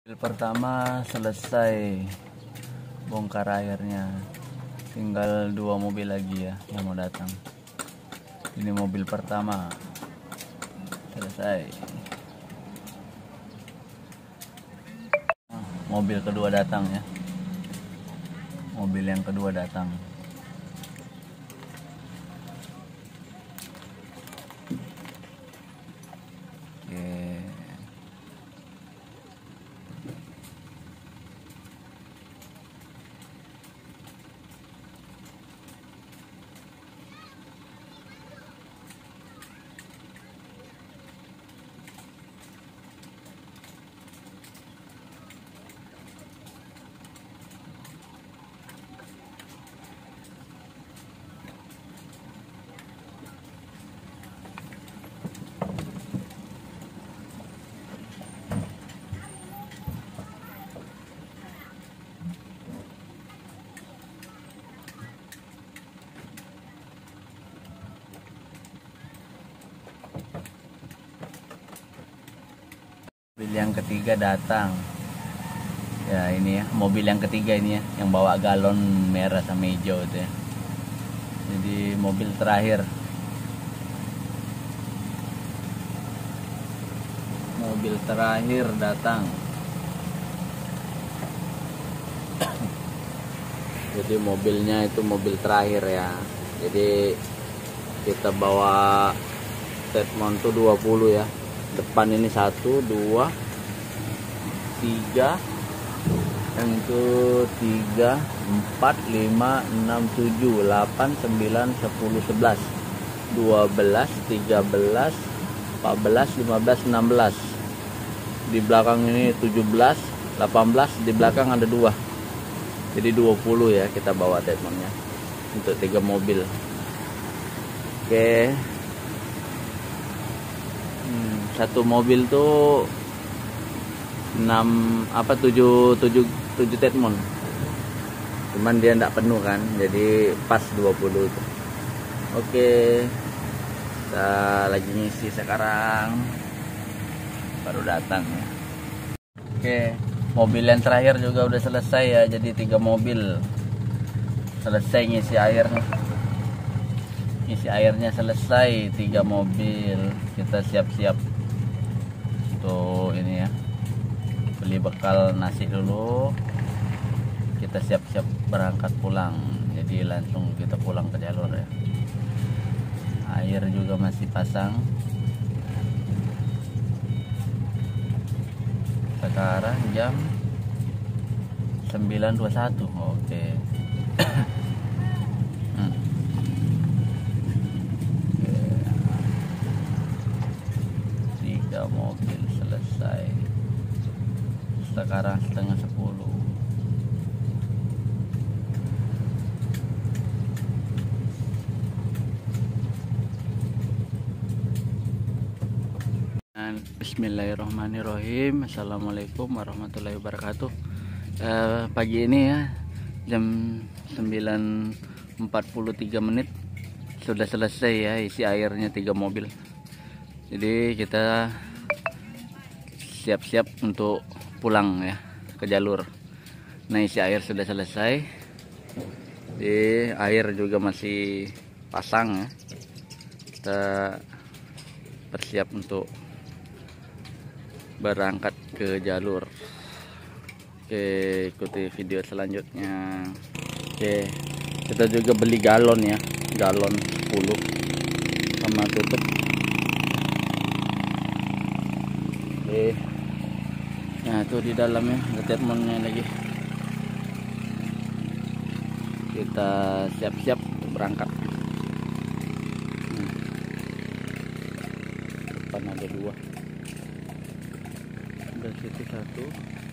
Mobil pertama selesai bongkar airnya, tinggal 2 mobil lagi ya yang mau datang. Ini mobil pertama selesai, mobil kedua datang ya, mobil yang kedua datang. Oke. Mobil yang ketiga datang ya, ini ya mobil yang ketiga ini ya, yang bawa galon merah sama hijau itu ya. Jadi mobil terakhir, mobil terakhir datang. Jadi mobilnya itu mobil terakhir ya. Jadi kita bawa statement tuh 20 ya. Depan ini 1, 2, 3, yang itu 3, 4, 5, 6, 7, 8, 9, 10, 11, 12, 13, 14, 15, 16. Di belakang ini 17, 18, di belakang ada 2. Jadi 20 ya kita bawa statementnya untuk 3 mobil. Oke. Satu mobil tuh 7 statement. Cuman dia enggak penuh kan, jadi pas 20 itu. Oke. Kita lagi ngisi sekarang. Baru datang ya. Oke, mobil yang terakhir juga udah selesai ya. Jadi 3 mobil selesai ngisi airnya. Isi airnya selesai, 3 mobil. Kita siap-siap untuk ini ya, beli bekal nasi dulu. Kita siap-siap berangkat pulang. Jadi langsung kita pulang ke jalur ya. Air juga masih pasang. Sekarang jam 9.21. Oke. 3 mobil selesai. Sekarang setengah 10. Bismillahirrahmanirrahim. Assalamualaikum warahmatullahi wabarakatuh. Pagi ini ya, jam 9.43 menit sudah selesai ya isi airnya 3 mobil. Jadi kita siap-siap untuk pulang ya ke jalur. Nah, isi air sudah selesai. Di air juga masih pasang ya. Kita bersiap untuk berangkat ke jalur. Oke, ikuti video selanjutnya. Oke, kita juga beli galon ya, galon 10 sama tutup. Oke, nah itu di dalamnya statementnya lagi. Kita siap-siap untuk berangkat. Depan ada 2, dari situ 1.